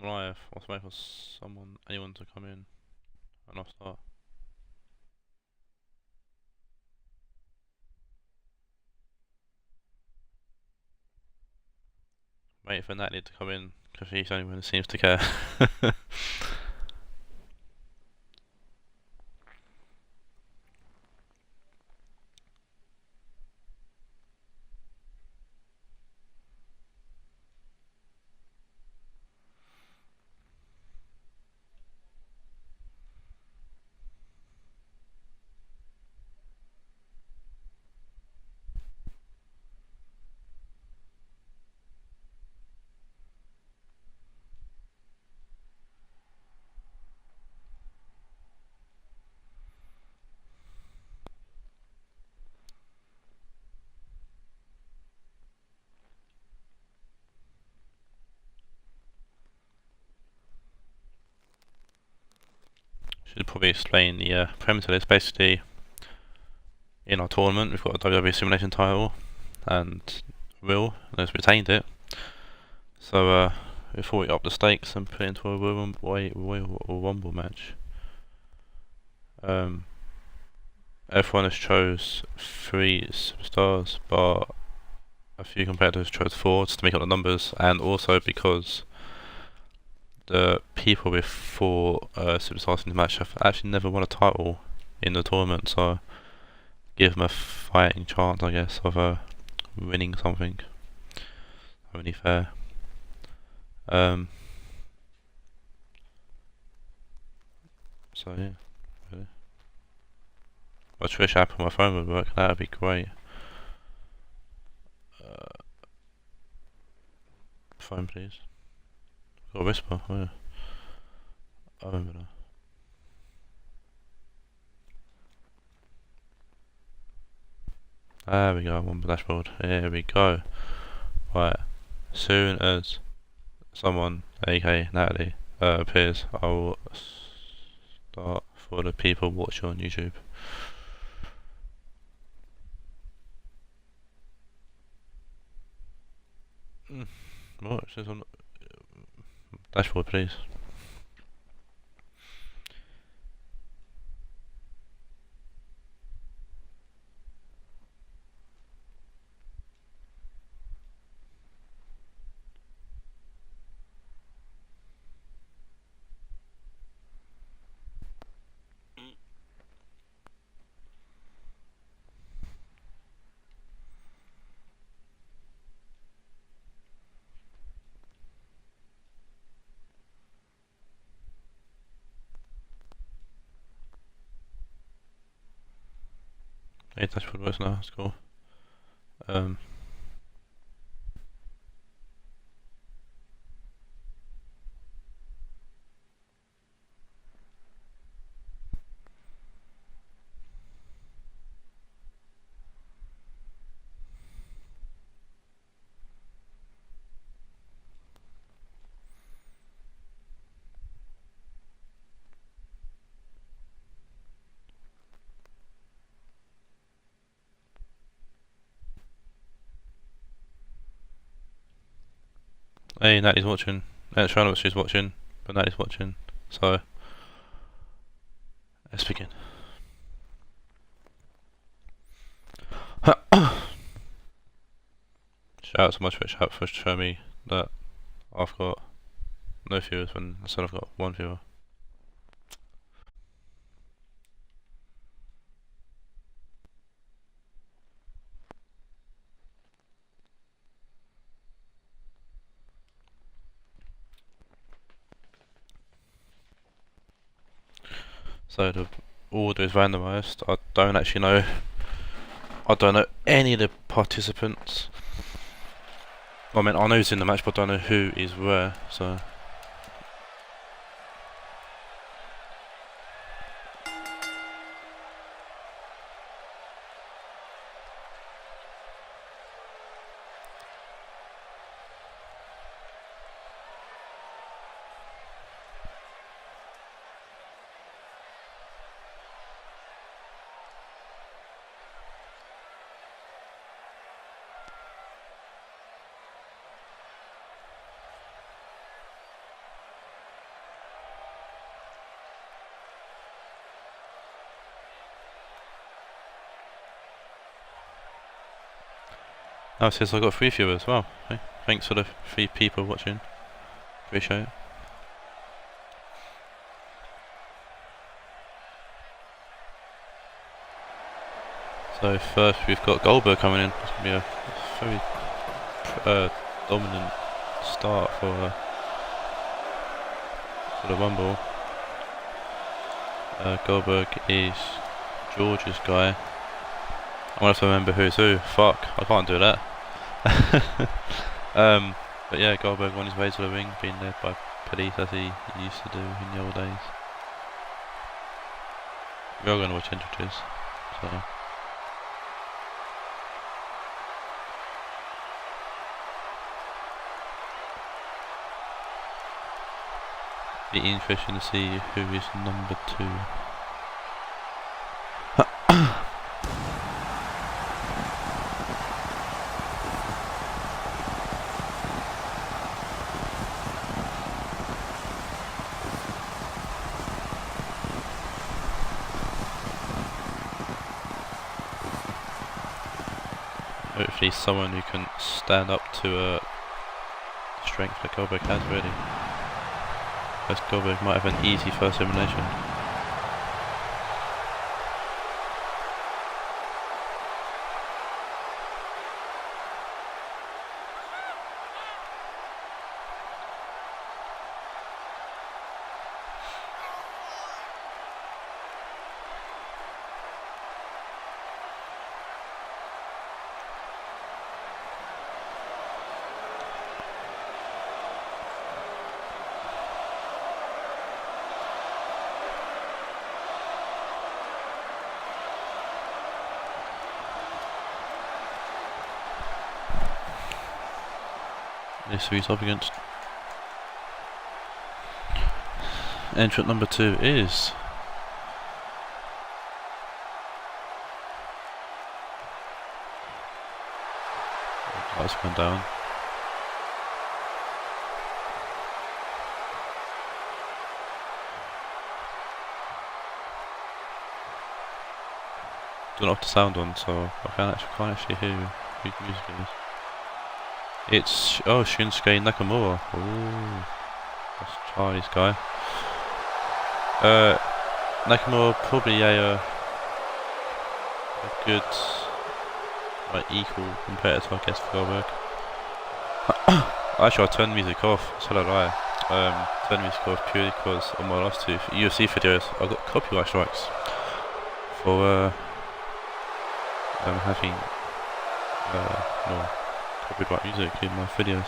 live. I was waiting for anyone to come in, and I'll start. Waiting for Natalie to come in, because she's the only one who seems to care. Should probably explain the premise of this. Basically, in our tournament, we've got a WWE Simulation title, and Will has retained it. So we thought we'd up the stakes and put it into a Royal Rumble match. Everyone has chose 3 superstars, but a few competitors chose 4 just to make up the numbers, and also because the people with 4 superstars in the match have actually never won a title in the tournament, so give them a fighting chance, I guess, of winning something. Only fair. So yeah, really. I wish Trish app on my phone would work. That would be great. Phone, please. Got a whisper. Oh yeah. I remember that. There we go. I'm on the dashboard. Here we go. Right. As soon as someone, aka Natalie, appears, I will start for the people watching on YouTube. What? It says on dashboard, please. Hey, dashboard works now. That's cool. Hey, Natalie's watching. Trying to know what she's watching, but Natalie's watching. So let's begin. Shout out to my Twitch app for showing me that I've got no viewers when I said I've got 1 viewer. So the order is randomised. I don't actually know. I don't know any of the participants. I mean, I know who's in the match, but I don't know who is where. So. Oh, it says I got 3 viewers. Wow. Okay. Thanks for the 3 people watching. Appreciate it. So first we've got Goldberg coming in. It's going to be a very dominant start for the Rumble. Goldberg is George's guy. I'm gonna have to remember who's who. Fuck, I can't do that. But yeah, Goldberg on his way to the ring, being led by police as he used to do in the old days. We are gonna watch entrances, so. Be interesting to see who is number 2. Hopefully someone who can stand up to a strength that Goldberg has really. Because Goldberg might have an easy first elimination. This who he's up against. Entrant number 2 is lights gone down. Don't have the sound on, so I can't actually hear who the music is. It's Shinsuke Nakamura. Ooh, that's Charlie's guy. Nakamura probably a good, equal competitor, I guess, for Goldberg. Actually, I turned the music off. So did I. Turned the music off purely because on my last 2 UFC videos, I got copyright strikes for having no copyright music in my videos.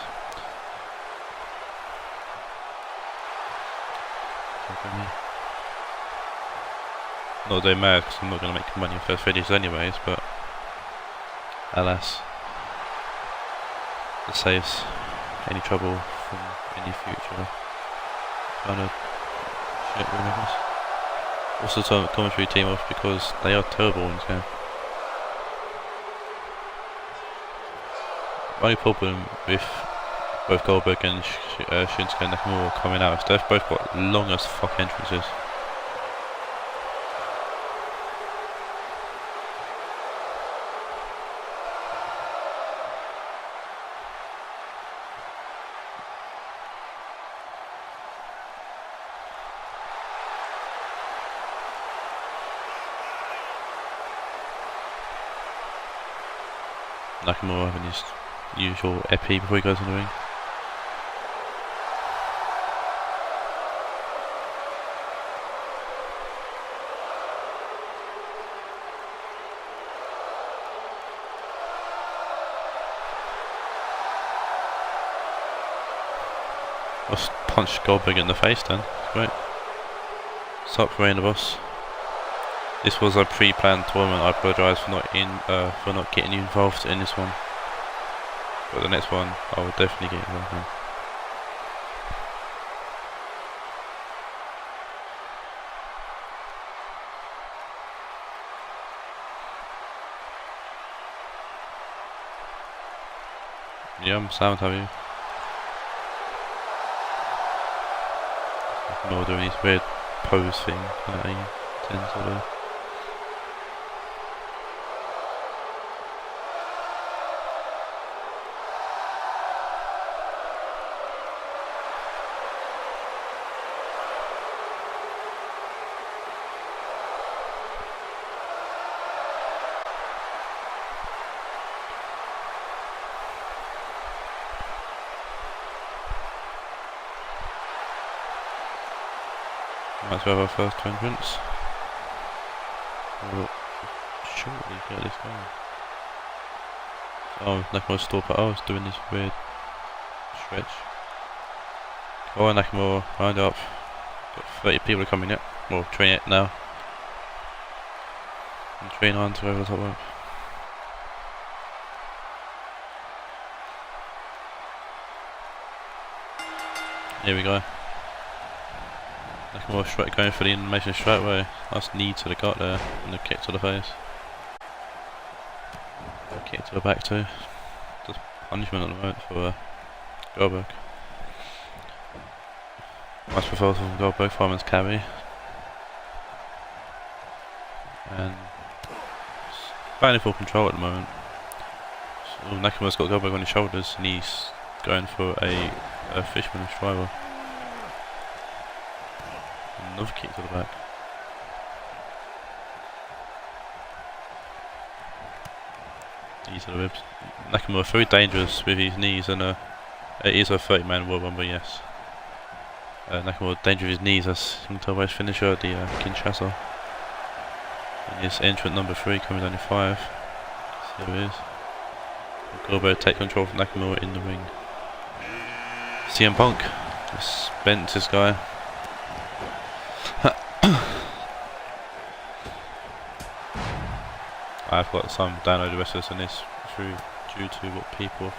Not that I'm mad because I'm not going to make money off those videos anyways, but alas, it saves any trouble from any future trying to shit remembers. Also turn the commentary team off because they are terrible in this game. My only problem with both Goldberg and Shinsuke Nakamura coming out is they've both got long as fuck entrances. Nakamura having his usual epi before he goes in the ring. Let's punch Goldberg in the face then. Great. Sup, Rain the Boss. This was a pre-planned tournament. I apologise for not getting you involved in this one. But the next one, I will definitely get involved in. Yeah, I'm sound, have you? I'm not doing these weird pose things that he tends to do. Might as well have our first two entrants. We'll shortly get this going. Oh, Nakamura stop it. Oh, it's doing this weird stretch. Oh, Nakamura, round up. Got 30 people coming yet. Well, 28 now. And 29 to go over the top rope. Here we go. Nakamura straight going for the animation straight away. Nice knee to the gut there and a kick to the face. A kick to the back too. Just punishment at the moment for Goldberg. Nice proposal from Goldberg, fireman's carry. And battling for control at the moment. So Nakamura's got Goldberg on his shoulders and he's going for a fisherman's driver. Another kick to the back. Knee to the ribs. Nakamura very dangerous with his knees and it is a 30-man World Rumble, yes. Nakamura dangerous with his knees as you can tell by his finisher, the Kinshasa. And his entrant number 3 coming down to 5. So here it is. Goldberg take control from Nakamura in the ring. CM Punk just bent this guy. I've got some downloaded wrestlers in this due to what people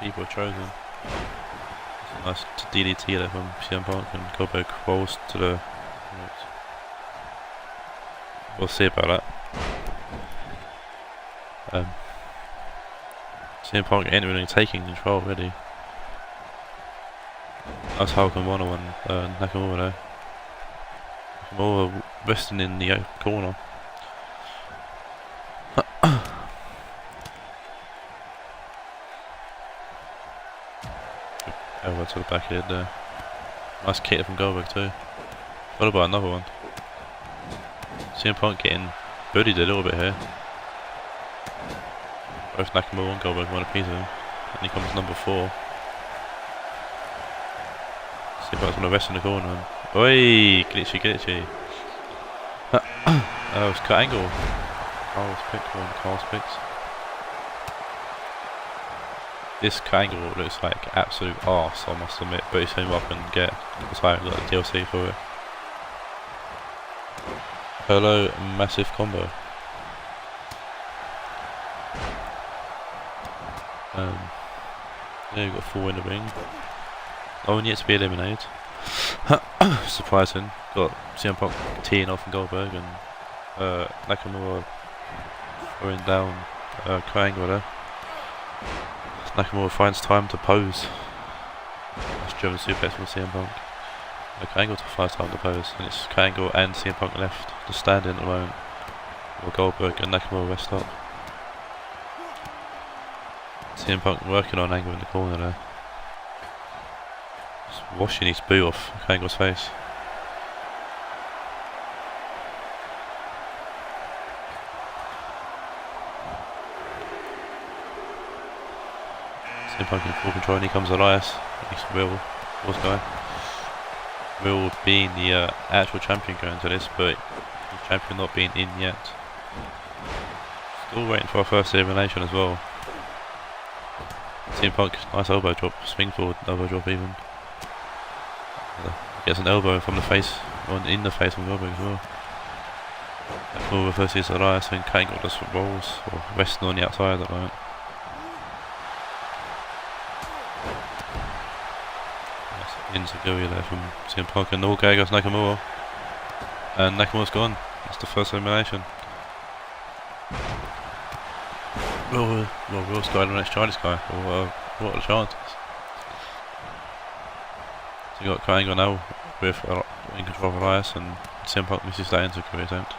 have chosen. It's a nice DDT there from CM Punk and Goldberg rolls to the right. We'll see about that. CM Punk entering and taking control already. That's Hulk and one-on-one Nakamura there. Nakamura resting in the corner. Elbow to the back of the head there. Nice kick from Goldberg too. Followed by another one. CM Punk getting bullied a little bit here. Both Nakamura and Goldberg want a piece of him. And here comes number 4. CM Punk's gonna rest in the corner. And oi! Glitchy. Oh, it's cut angle. Carl's picks. This cut angle looks like absolute arse, I must admit, but it's him up and get because I haven't got the DLC for it. Hello, massive combo. Yeah, you've got 4 in the ring. No one yet to be eliminated. Surprising. Got CM Punk teeing off from Goldberg and Nakamura throwing down triangle there. Nakamura finds time to pose. That's German suplex from CM Punk. Triangle finds time to pose, and it's Triangle and CM Punk left to stand in at the moment. While Goldberg and Nakamura rest up. CM Punk working on Angle in the corner there. Just washing his boot off Angle's face. CM Punk in full control, and here comes Elias. He's Will guy. Will being the actual champion going to this, but the champion not being in yet. Still waiting for our first elimination as well. CM Punk, nice elbow drop, swing forward, elbow drop even. Gets an elbow from the face, in the face from Goldberg as well. Nakamura versus Elias, and Kane just rolls, or resting on the outside at the moment. Nice Inzaguri there from CM Punk, and all guy goes Nakamura. And Nakamura's gone, that's the first elimination. Will's got the next Chinese guy. What are the chances? So you got Triangle now with in control of Elias, and CM Punk misses that Inzaguri attempt.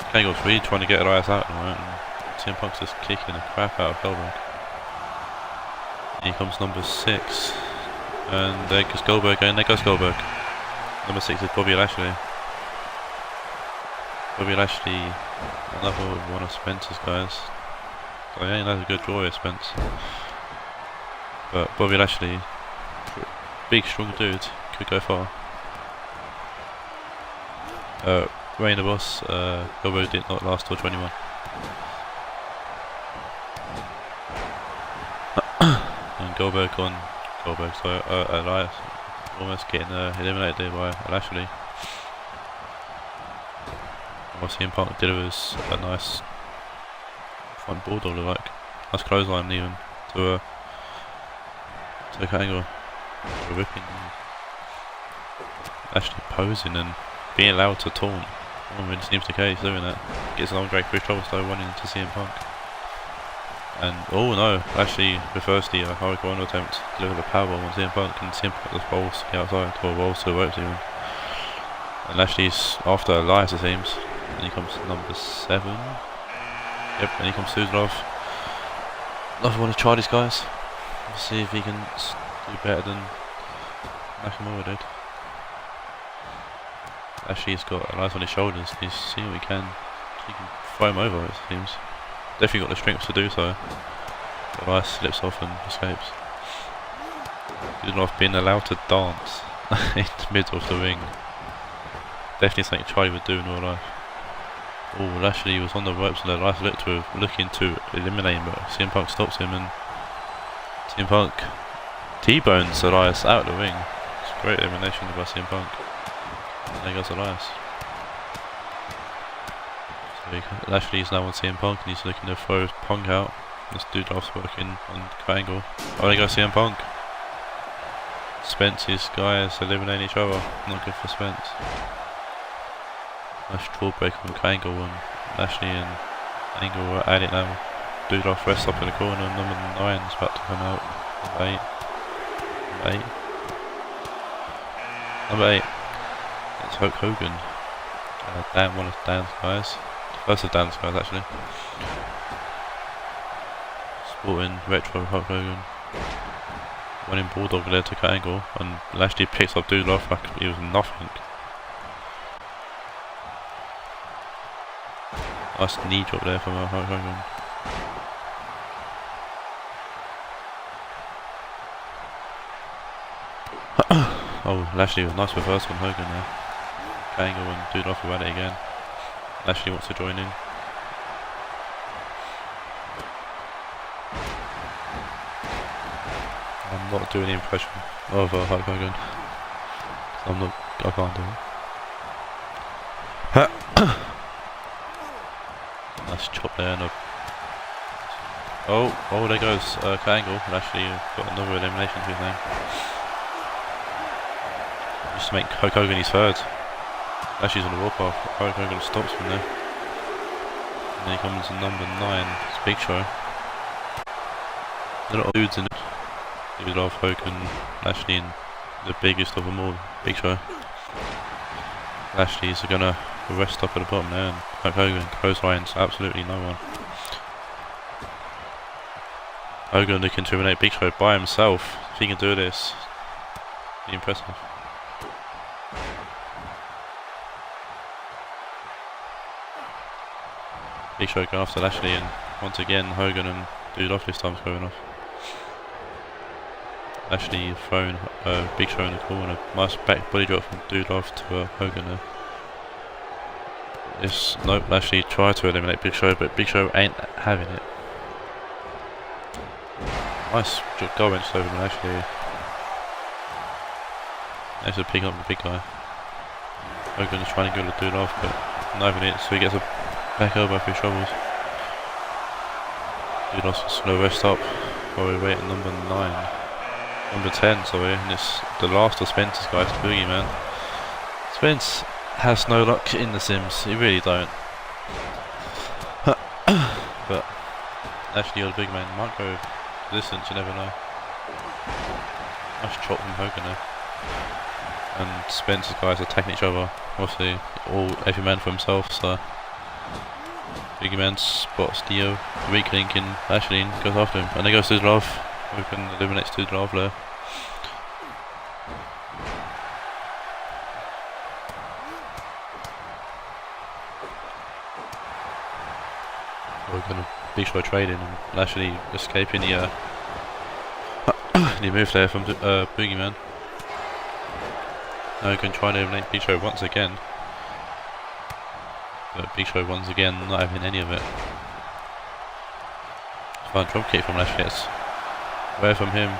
Triangle's really trying to get Elias out at the moment, and CM Punk's just kicking the crap out of Goldberg. And here comes number 6, and there goes Goldberg, and there goes Goldberg. Number 6 is Bobby Lashley. Bobby Lashley, another one of Spence's guys. So yeah, that's a good draw here, Spence. But Bobby Lashley, big strong dude, could go far. Rain the boss, Gobo did not last till 21. And Goldberg, so Elias almost getting eliminated there by Lashley. While CM Punk delivers a nice front bulldog look like. Nice clothesline even to a angle. Ripping. Lashley posing and being allowed to taunt. Well, it seems the case doing that. Gets an Andre Chris Trouble though running into CM Punk. And oh no, Lashley reversed the Hurricane attempt to deliver the powerbomb on CM Punk, and CM Punk just rolls to the outside, or rolls to the ropes even. And Lashley's after Elias it seems. And he comes to number 7. Yep, and he comes to off. I want to try these guys. Let's see if he can do better than Nakamura did. Lashley's got Elias on his shoulders. He's seeing what he can throw him over, it seems. Definitely got the strength to do so. But Elias slips off and escapes. Good enough being allowed to dance in the middle of the ring. Definitely something Charlie would do in real life. Oh, Lashley was on the ropes and Elias looking to eliminate him, but CM Punk stops him and CM Punk T-bones Elias out of the ring. It's a great elimination by CM Punk. And there goes Elias. So Lashley's now on CM Punk and he's looking to throw Punk out. This dude loves working on Kurt Angle. Oh, there goes CM Punk. Spence's guys eliminating each other. Not good for Spence. Nice jawbreaker from Kurt Angle, and Lashley and Angle are at it now. Dude off rests up in the corner, number 9 is about to come out. Number 8. It's Hulk Hogan. One of Dan's guys. First of Dan's guys actually. Sporting retro Hulk Hogan. Running Bulldog there to Kurt Angle, and Lashley picks up Dude off like it was nothing. Nice knee drop there from Hulk Hogan. Oh, Lashley was nice reverse on Hogan there. Kurt Angle and Dude off about it again. Lashley wants to join in. I'm not doing the impression of Hulk Hogan. I can't do it. Nice chop there and oh, there goes Kurt Angle. Lashley got another elimination to his name. Just to make Hulk Hogan his third. Lashley's on the warpath. Hulk Hogan stops from there. And then he comes to number 9. It's Big Show. A lot of dudes in it. Dude off Hogan, Lashley, and the biggest of them all, Big Show. Lashley's gonna rest up at the bottom there, and Hulk Hogan clotheslines absolutely no one. Hogan looking to eliminate Big Show by himself. If he can do this, be impressive. Big Show going after Lashley, and once again Hogan and Dude off this time's going off. Lashley throwing Big Show in the corner. Nice back body drop from Dude off to Hogan there. Nope, Lashley tried to eliminate Big Show, but Big Show ain't having it. Nice goal wrench over from Lashley. Next to picking up the big guy. Hogan is trying to go to Dude off, but not having it, so he gets a back elbow for his troubles. Dude off's just going to rest up while we wait at number 9. Number 10, sorry, and it's the last of Spence's guys, Boogeyman. Spence has no luck in the Sims, he really don't. But actually, you're the big man, might go distance, you never know. Nice chop from Hogan there. And Spence's guys are attacking each other, obviously, every man for himself, so. Boogeyman spots Dio, weak link in Lashley and goes after him, and there goes Dude off. Hogan eliminates Dude off there. Hogan and Big Show trading and Lashley escaping the move there from Boogeyman. Hogan trying to eliminate Big Show once again. But Big Show once again not having any of it. Fine drop kick from Lashley, gets away from him.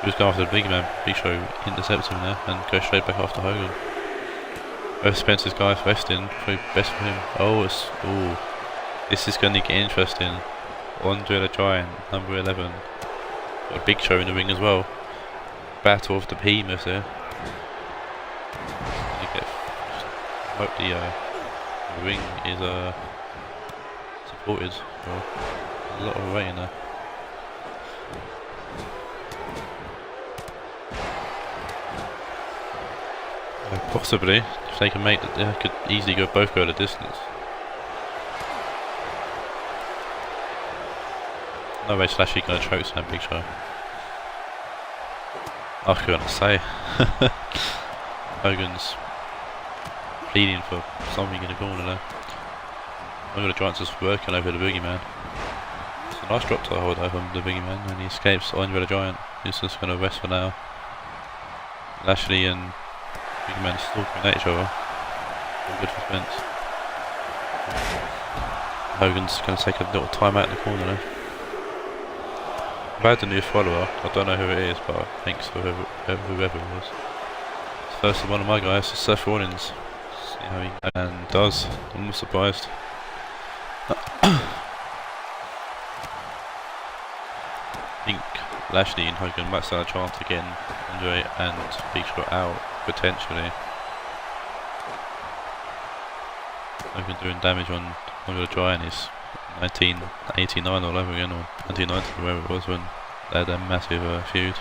He was going after the big man. Big Show intercepts him there and goes straight back after Hogan. Both Spencer's guys resting, probably best for him. This is going to get interesting. Andre the Giant, number 11. Got a Big Show in the ring as well. Battle of the Behemoths here. I hope the ring is supported. Well, a lot of weight in there. Possibly, if they can make that, they could easily both go the distance. No way Slashy gonna choke that Big Show. I was gonna say Hogan's pleading for something in the corner there. I'm gonna try just working over the boogeyman. It's a nice drop to hold over the boogeyman and he escapes Andre the Giant. He's just gonna rest for now. Lashley and Boogeyman stalking at each other. All good for Spence. Hogan's gonna take a little time out in the corner there. I've had a new follower, I don't know who it is, but thanks to whoever it was. First one of my guys, Seth Rollins. See how he and does. I'm not surprised. I think Lashley and Hogan might stand a chance to getting Andre and Big Show out, potentially. Hogan doing damage on Andre the Giant is 1989 all over again, or 1990, wherever it was when they had that massive feud.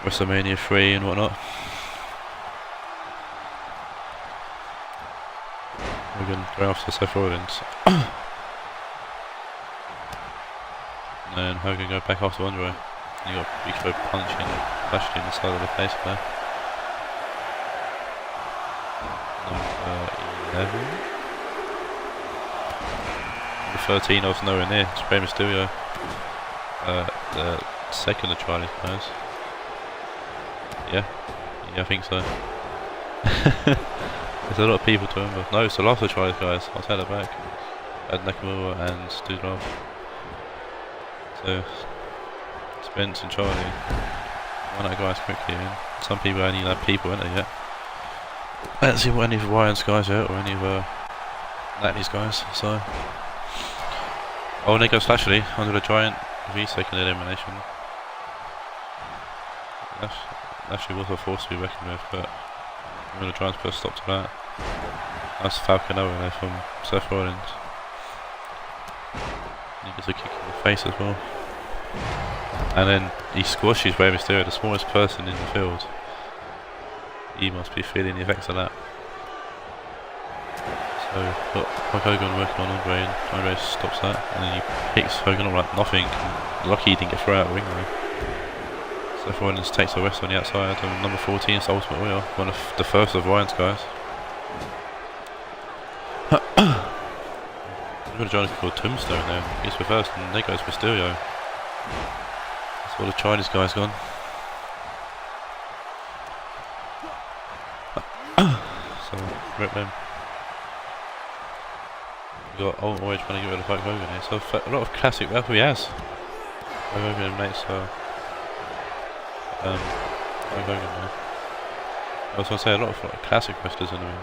WrestleMania 3 and whatnot. Hogan going after Seth Rollins. And Hogan go back after Andre. And you got Big Show punching Lashley in the side of the face there. Number 11. Number 13, I was nowhere near. It's Rey Mysterio. The second of Charlie's guys. Yeah, I think so. There's a lot of people to remember. No, it's the last of Charlie's guys. I'll tell it back. Ed Nakamura and Studlov. So, Spence and Charlie. Run out of guys quickly. And some people only have people in there yet. I don't see what any of Ryan's guys yet, or any of Natalie's guys. So, oh, and there goes Lashley under the Giant. He's taking the elimination. Lashley was a force to be reckoned with, but I'm going to try and put a stop to that. That's Falcon over there from Seth Rollins. He gets a kick in the face as well. And then he squashes Rey Mysterio, the smallest person in the field. He must be feeling the effects of that. So, got Hulk Hogan working on Andre, and Andre stops that, and then he picks Hogan up like nothing. Lucky he didn't get thrown out of the ring though. Seth Rollins takes the rest on the outside, and number 14 is Ultimate Warrior, one of the first of Ryan's guys. I'm going to join a called Tombstone there. He's the first, and there goes Mysterio. That's all the Chinese guys gone. So, rip them. We got Ultimate Warrior trying to get rid of Hulk Hogan here, so a lot of classic, that's what he has. Hulk Hogan eliminates Hulk Hogan there. I was going to say a lot of classic wrestlers in the ring.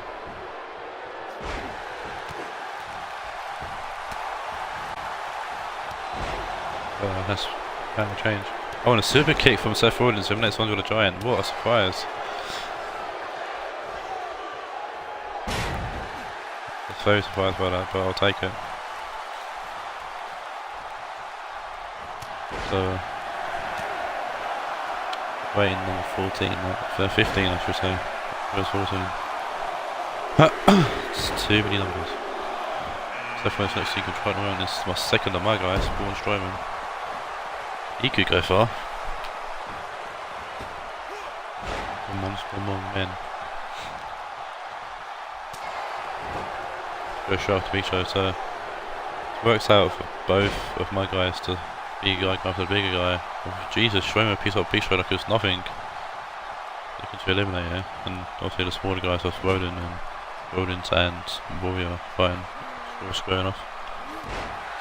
That's kind of change. Oh, and a super kick from Seth Rollins, eliminates Andre the Giant. What a surprise. I was very surprised by that, but I'll take it. So, waiting number 14, 15 I should say. Where's 14? It's too many numbers. Seth Rollins actually control around. This is my second of my guys, Braun Strowman. He could go far. One more men. Go sharp to each other, so it works out for both of my guys to be a guy after the bigger guy. Oh, Jesus, Strowman piece up Big Show like it was nothing. looking to eliminate here, and obviously the smaller guys off Rodens and Warrior fighting for squaring off.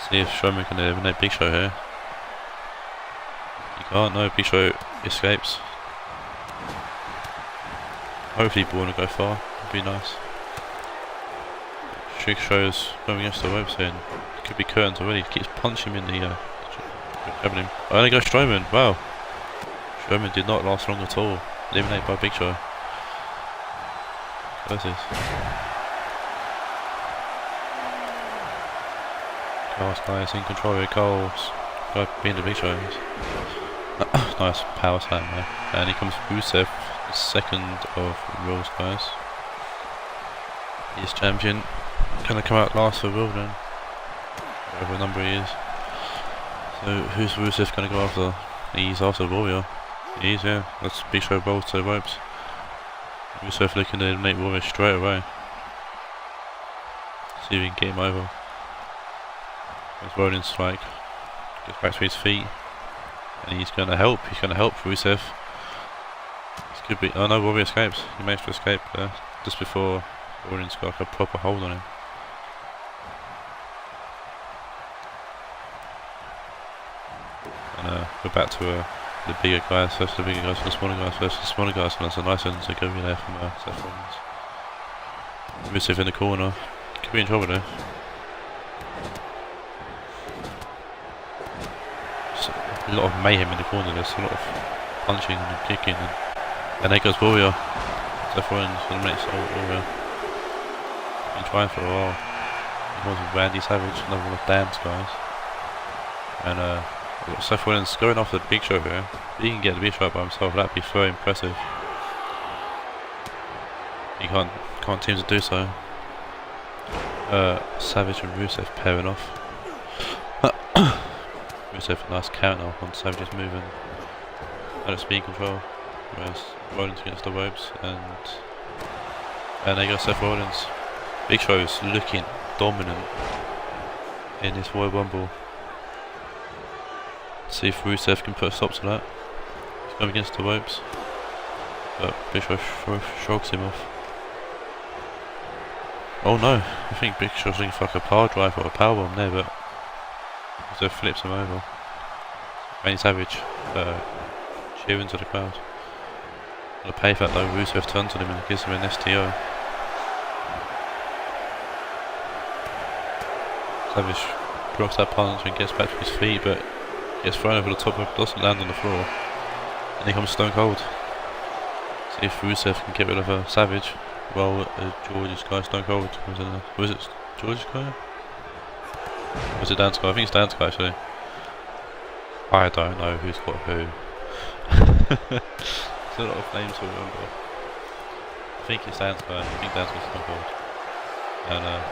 See if Strowman can eliminate Big Show here. He can't, no, Big Show escapes. Hopefully Braun will go far, would be nice. Big Show's going against the ropes here, and it could be curtains already. He keeps punching him in the grabbing him. Oh, there goes Strowman, wow. Strowman did not last long at all. Eliminated by Big Show. Versus. Carl's guys in control here. Carl's guy being the Big Show. Nice power slam there. And here comes Rusev, the second of Will's guys. He's champion. Gonna come out last for Will then. Whatever number he is. So who's Rusev gonna go after? He's after the Warrior. He is, yeah. That's Big Show rolls to the ropes. Rusev looking to eliminate Warrior straight away. See if he can get him over. As Rollins like gets back to his feet. And he's gonna help Rusev. This could be, oh no, Warrior escapes. He managed to escape there just before Rollins got like a proper hold on him. And we're back to the bigger guys versus the bigger guys and the smaller guys versus the smaller guys, and that's a nice one to go in there from Seth Rollins. Rusev in the corner. Could be in trouble there. A lot of mayhem in the corner, there's a lot of punching and kicking, and there goes Warrior. Seth Rollins eliminates Warrior. Been trying for a while. He was with Randy Savage, another one of Dan's guys. And Seth Rollins going off the Big Show here. If he can get the Big Show by himself, that'd be very impressive. He can't seem to do so. Savage and Rusev pairing off. Rusev a nice counter on Savage's moving out of speed control, whereas Rollins against the ropes, and there goes Seth Rollins. Big Show's looking dominant in this Royal Rumble. See if Rusev can put a stop to that. He's going against the ropes, but Big Show shrugs him off. Oh no, I think Big Show's looking for like a power drive or a powerbomb there, but Rusev flips him over. Randy Savage cheering to the crowd. On the pay for that though, Rusev turns on him and gives him an STO. Savage blocks that punch and gets back to his feet, but gets thrown over the top rope, doesn't land on the floor. And here comes Stone Cold. See if Rusev can get rid of Savage while George's guy Stone Cold comes in there. Was it George's guy? Or was it Dan's guy? I think it's Dan's guy actually. I don't know who's got who. There's a lot of names to remember. I think it's Dan's guy. I think Dan's got Stone Cold. And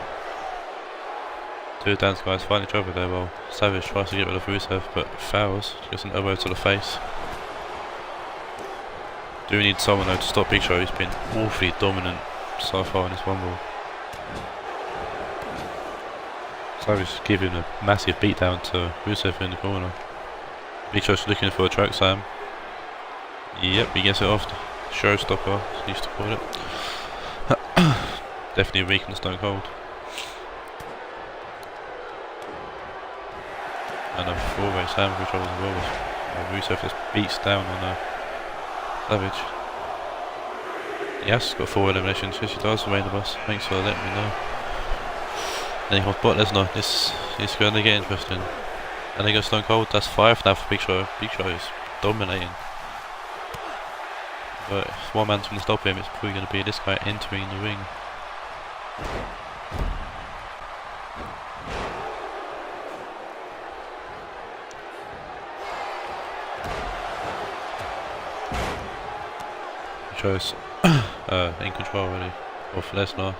two of Dan's guys find each other there while Savage tries to get rid of Rusev but fails. Gets an elbow to the face. Do we need someone though to stop Big Show? He's been awfully dominant so far in this Rumble. Savage giving a massive beatdown to Rusev in the corner. Big Show's looking for a choke slam. Yep, he gets it off. Showstopper, as he used to call it. Definitely weakened Stone Cold. And a four-way slam for trouble as well. Rusev just beats down on Savage. Yes, got 4 eliminations. Yes, he does. Remain the boss. Thanks for letting me know. Then he comes Brock Lesnar. This is going to get interesting. And then goes Stone Cold. That's 5 now for Big Show. Big Show is dominating. But if one man's going to stop him, it's probably going to be this guy entering the ring. Big Show's in control already of Lesnar.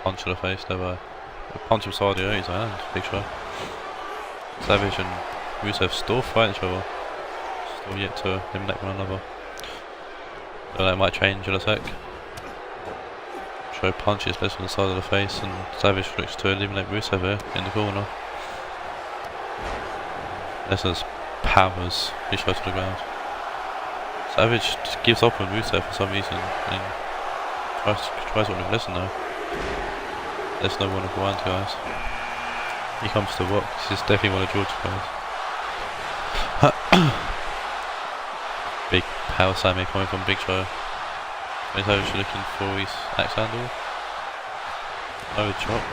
Punch to the face there by punch him side of his hand, Big Show. Savage and Rusev still fighting each other. Still yet to eliminate one another. So that might change in a sec. Show punches Lesnar on the side of the face, and Savage looks to eliminate Rusev here in the corner. Lesnar's powers Big Show to the ground. Savage just gives up on Rusev for some reason and tries one with Lesnar. Lesnar 1-on-1 guys. He comes to Rock. This is definitely one of George's guys. Big power slam coming from Big Show. Savage looking for his axe handle. No chop.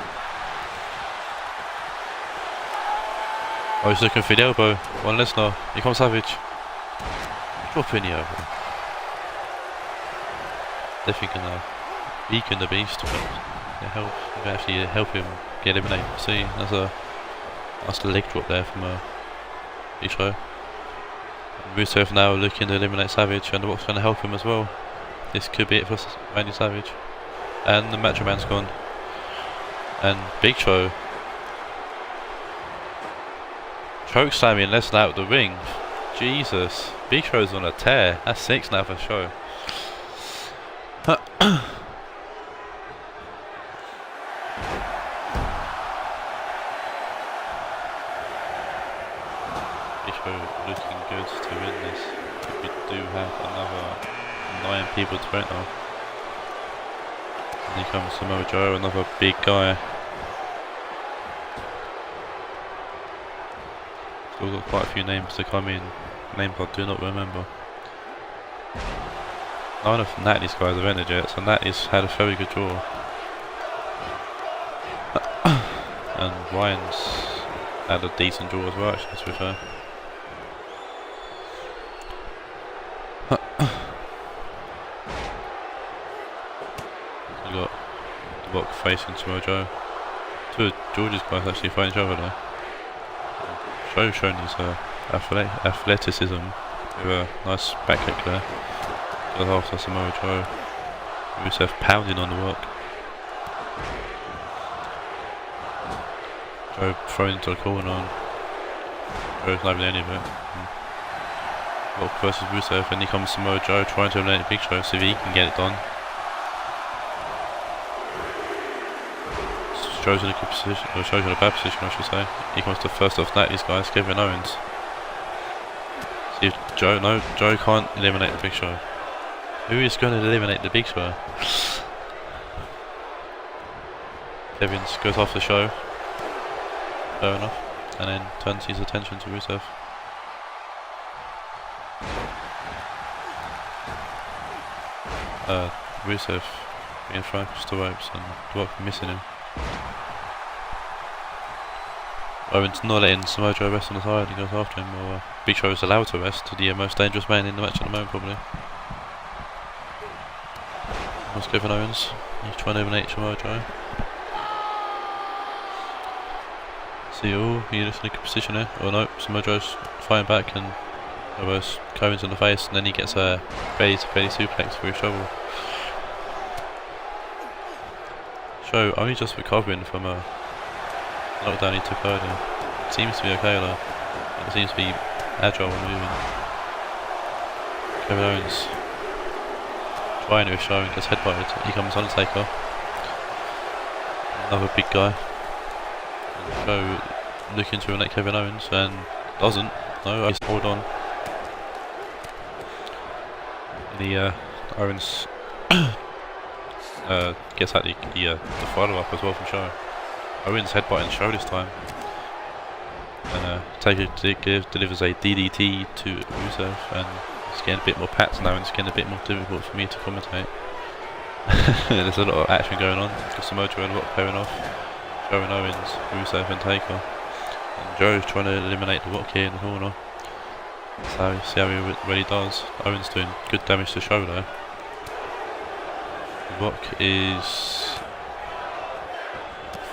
Oh, he's looking for the elbow. One Lesnar. Here comes Savage. Drop in the elbow. Definitely gonna weaken the beast, but actually help him get eliminated. See, that's a nice leg drop there from Big Show. Rusev now looking to eliminate Savage, and the Rock's going to help him as well. This could be it for Randy Savage. And the Macho Man's gone. And Big Show choke slamming Lesnar out of the ring. Jesus, Big Show's on a tear. That's 6 now for Show. Big Show looking good to win this. We do have another 9 people to vote now. And here comes Samoa Joe, another big guy. Still got quite a few names to come in. Names I do not remember. None of Natalie's guys have entered yet, so Natalie's had a very good draw. And Ryan's had a decent draw as well, actually, to be fair. We got the Rock facing Samoa Joe. Two of George's guys actually fighting each other there. Joe showing his athleticism with a nice back kick there. Goes after Samoa Joe. Rusev pounding on the Rock. Joe thrown into the corner and Joe's not having any of it. Rock versus Rusev, and here comes Samoa Joe trying to eliminate Big Show, see if he can get it done. Joe's in a good position, or Joe's in a bad position I should say. Here comes the first of Natalie's guys, Kevin Owens. See if Joe can't eliminate the Big Show. Who is going to eliminate the Big Show? Kevin goes off the show. Fair enough. And then turns his attention to Rusev. Rusev being thrown across the ropes and Rock missing him. Owens not letting Samoa Joe rest on the side, he goes after him, or Big Show is allowed to rest, the most dangerous man in the match at the moment probably. That's Kevin Owens, he's trying to eliminate Samoa Joe. See, he looks in a good position here, oh no, Samoa Joe's fighting back and almost Owens in the face, and then he gets a belly to belly suplex for his shovel. Show only just recovering from a knockdown he took earlier. Seems to be okay though. It seems to be agile and moving. Kevin Owens trying to show and gets headbutted. Here comes Undertaker. Another big guy. And Show looking to eliminate Kevin Owens and doesn't. No, he's hold on. The Owens gets out the follow up as well from Show. Owens headbutting Show this time. And Taker delivers a DDT to Rusev, and it's getting a bit more pats now, and it's getting a bit more difficult for me to commentate. There's a lot of action going on. Got Samoa Joe and Rock pairing off. Joe and Owens, Rusev and Taker. And Joe's trying to eliminate the Rock here in the corner. So see how he really does. Owens doing good damage to Show though. The Rock is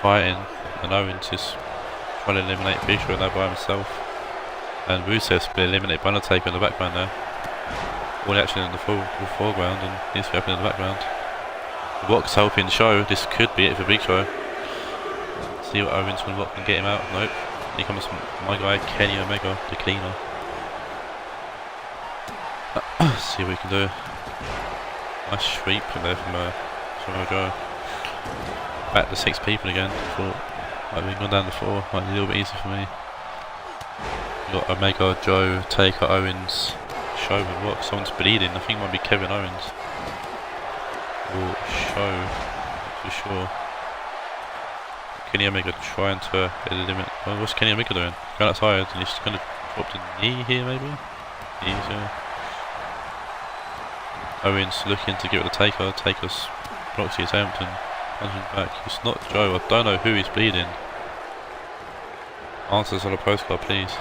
fighting, and Owens is trying to eliminate Big Show now by himself. And Rusev's been eliminated by Undertaker in the background there. All the action in the foreground and he's happening in the background. The Rock's helping Show, this could be it for Big Show. See what Owens when Rock can get him out. Nope. Here comes my guy Kenny Omega, the cleaner. See what we can do. Nice sweep there from Joe. back to 6 people again. Thought might have gone down to 4. Might be a little bit easier for me. You got Omega, Joe, Taker, Owens, Show with what? Someone's bleeding. I think it might be Kevin Owens. Or Show, for sure. Kenny Omega trying to eliminate. Well, what's Kenny Omega doing? Going outside and he's going to drop the knee here, maybe? Knees, yeah. Owens looking to get rid of Taker. Taker's blocks the attempt and punching back. It's not Joe. I don't know who he's bleeding. Answers on a postcard, please.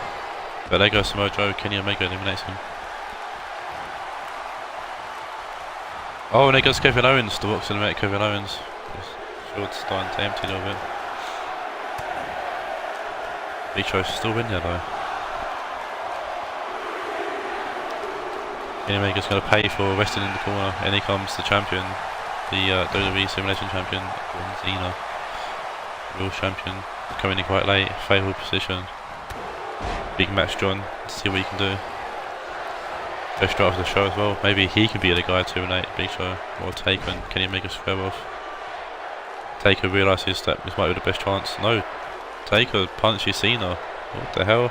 But there goes Samoa Joe. Kenny Omega eliminates him. Oh, and there goes Kevin Owens. The box eliminate Kevin Owens. Shield's starting to empty a little bit. Big Show's still in there though. Kenny Omega's going to pay for resting in the corner, and here comes the champion, the WWE Simulation Champion, John Cena, real champion, coming in quite late, favourable position. Big match, John. Let's see what he can do. Best start of the show as well. Maybe he can be the guy to eliminate Big Show or Taker and Kenny Omega square off. Taker realises that this might be the best chance. No, Taker punches Cena. What the hell?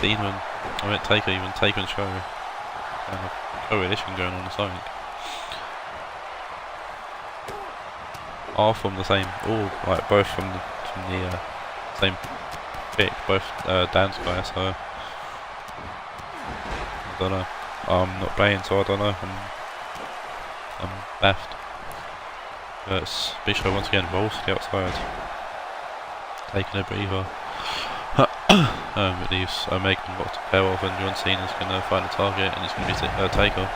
Cena, I meant Taker, even Taker and Show. Kind of correlation going on or something. All from the same, all like both from the same pick, both Dan's guys. So I don't know. I'm not playing, so I don't know. I'm baffed. But Big Show once again rolls to the outside, taking a breather. It leaves Omega locked to pair off, and John Cena's going to find a target, and it's going to be Taker.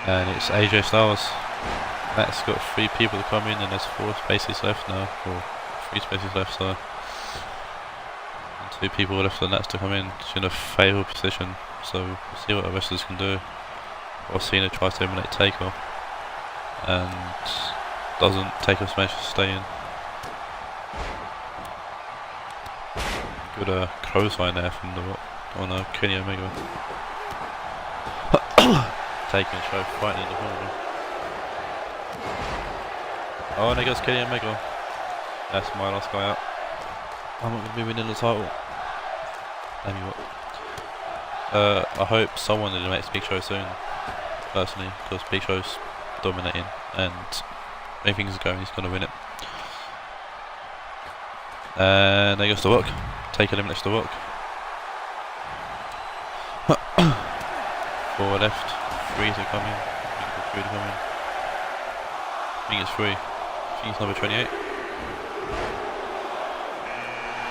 And it's AJ Styles. That's got 3 people to come in, and there's 4 spaces left now, or 3 spaces left, so. And 2 people left for the Nats to come in. It's in a favourable position, so we'll see what the wrestlers can do. While Cena tries to eliminate Taker, and doesn't. Taker manage to stay in. Good clothesline there from the Kenny Omega. Taking Show fighting in the corner. Oh, and there goes Kenny Omega. That's my last guy out. I'm not going to be winning the title. Damn you what. I hope someone eliminates Big Show soon, personally, because Big Show's dominating, and when things are going, he's going to win it. And there goes The Rock. Taker eliminates The Rock. 4 left. 3 to come in. I think it's 3 to come in. I think it's 3. I think it's number 28.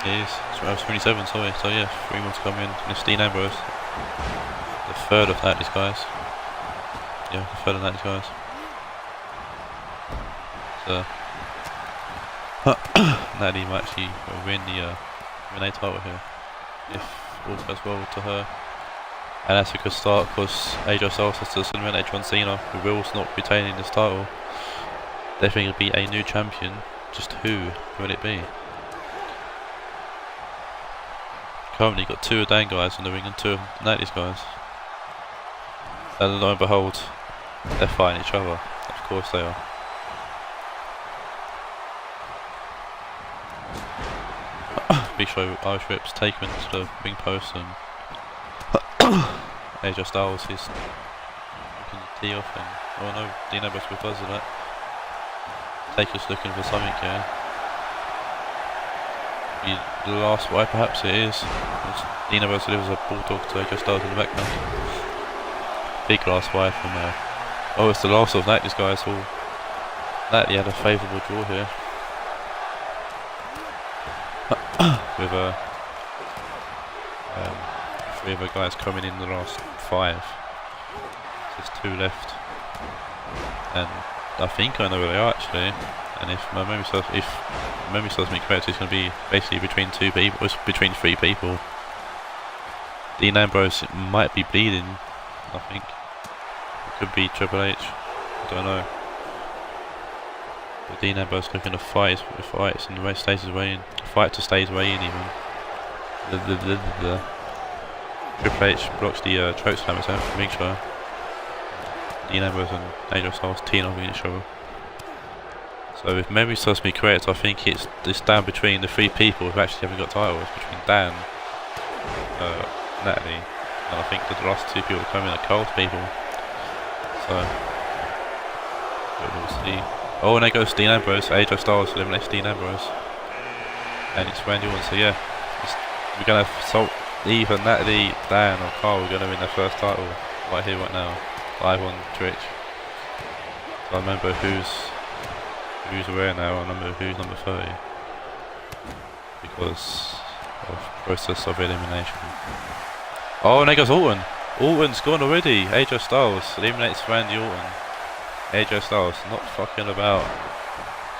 It is. I was 27, sorry. So yeah, 3 more to come in. And it's Dean Ambrose. The third of that, these guys. Yeah, the third of that, these guys. So Natty might actually win the Renee title here, if all goes well to her. And that's a good start, because AJ Styles has to eliminate John Cena, who will not be retaining this title. Definitely be a new champion. Just who will it be? Currently got 2 of Dan guys in the ring and 2 of Natty's guys. And lo and behold, they're fighting each other. Of course they are. Big Show Irish whips, Taker into the ring post, and AJ Styles is looking to tee off, and oh no, Dean Ambrose does that. Taker's looking for something here. The last way perhaps it is. Dean Ambrose delivers a bulldog to AJ Styles in the background. Big last way from oh, it's the last of Natty's guys. All Natty had a favourable draw here. With 3 other guys coming in the last 5. There's 2 left, and I think I know where they are actually. And if my memory serves me correct, it's going to be basically between 2 people, between 3 people. Dean Ambrose might be bleeding. I think it could be Triple H. I don't know. But Dean Ambrose looking to fights and the race stays his way in. Fight to stay his way in even. Triple H blocks the choke slam attempt from Big Show. Dean Ambrose and AJ Styles teeing off each other. So if memory serves me correct, I think it's down between the three people who actually haven't got titles, between Dan, Natalie, and I think the last two people coming are Cole's people. So we'll see. Oh, and there goes Dean Ambrose. AJ Styles eliminates Dean Ambrose, and it's Randy Orton. So yeah, we're gonna have either Natalie, Dan, or Carl. We're gonna win their first title right here, right now, live on Twitch. So I remember who's aware now. I remember who's number 30 because of process of elimination. Oh, and there goes Orton. Orton's gone already. AJ Styles eliminates Randy Orton. AJ Styles not fucking about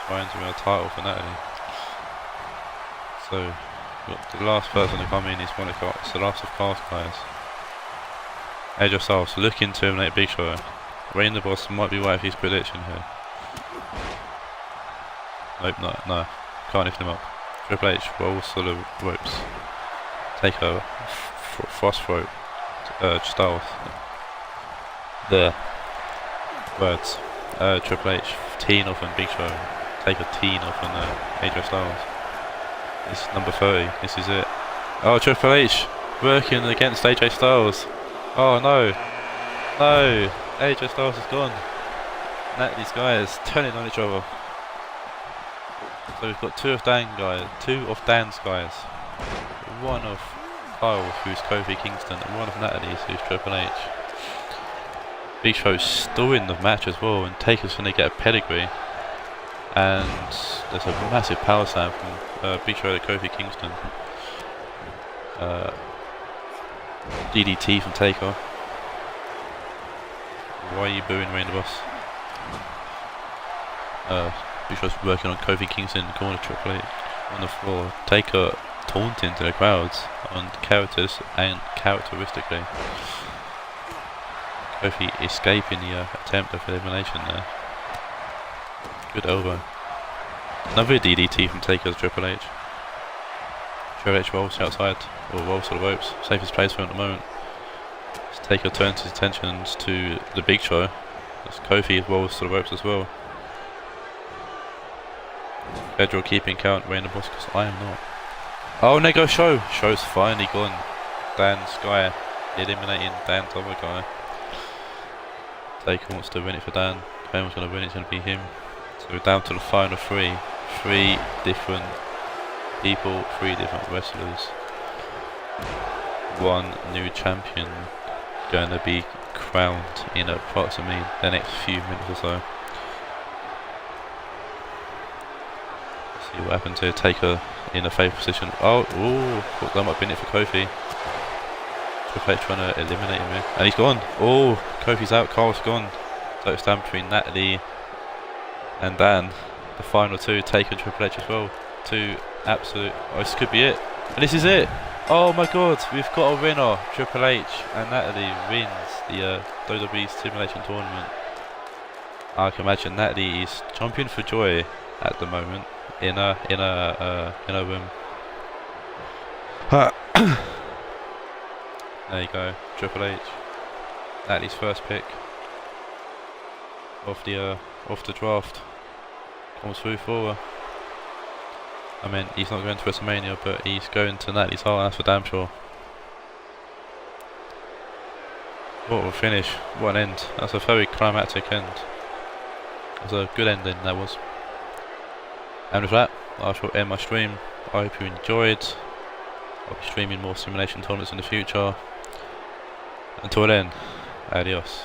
trying to win a title for Natalie. So the last person to come in is one of it's the last of Carl's guys. AJ Styles looking to eliminate Big Show. Rain the Boss might be right with his prediction here. Nope, no, can't lift him up. Triple H rolls to the ropes. Take a frost throat. Styles. The words. Triple H teeing off on Big Show. Take a teeing off on AJ Styles. It's number 30. This is it. Oh, Triple H working against AJ Styles. Oh no, no! AJ Styles is gone. These guys turning on each other. So we've got two of Dan's guys, one of Kyle's, who's Kofi Kingston, and one of Natalie's, who's Triple H. Big Show's still in the match as well, and Taker's going to get a pedigree. And there's a massive power slam from Big Show to Kofi Kingston. DDT from Taker. Why are you booing Rain the Boss? Big Show's working on Kofi Kingston in the corner, Triple H on the floor. Taker taunting to the crowds on characters and characteristically. Kofi escaping the attempt of elimination there. Good elbow. Another DDT from Taker's Triple H. Triple H rolls outside, or rolls to the ropes. Safest place for him at the moment. As Taker turns his attentions to the Big Show, as Kofi rolls to the ropes as well. Federal keeping count, Rain the Boss, because I am not. Oh, and there goes Show. Show's finally gone. Dan's guy eliminating Dan's other guy. Taker wants to win it for Dan. If anyone's going to win it, it's going to be him. So we're down to the final three. 3 different people, 3 different wrestlers. 1 new champion going to be crowned in approximately the next few minutes or so. Let's see what happens here. Taker in a favourite position. Oh, ooh, thought that might have been it for Kofi. Triple H trying to eliminate him here. And he's gone. Oh, Kofi's out, Carl's gone. So it's down between Natalie and Dan. The final 2, Taker and Triple H as well. 2 absolute. Oh, this could be it. And this is it. Oh my god, we've got a winner. Triple H and Natalie wins the WWE Simulation Tournament. I can imagine Natalie is jumping for joy at the moment in a room. There you go, Triple H. Natalie's first pick of the draft comes through for her. I mean, he's not going to WrestleMania, but he's going to Natalie's heart, that's for damn sure. What a finish, what an end. That's a very climactic end. It was a good ending, that was. And with that, I shall end my stream. I hope you enjoyed. I'll be streaming more simulation tournaments in the future. Until then, adios.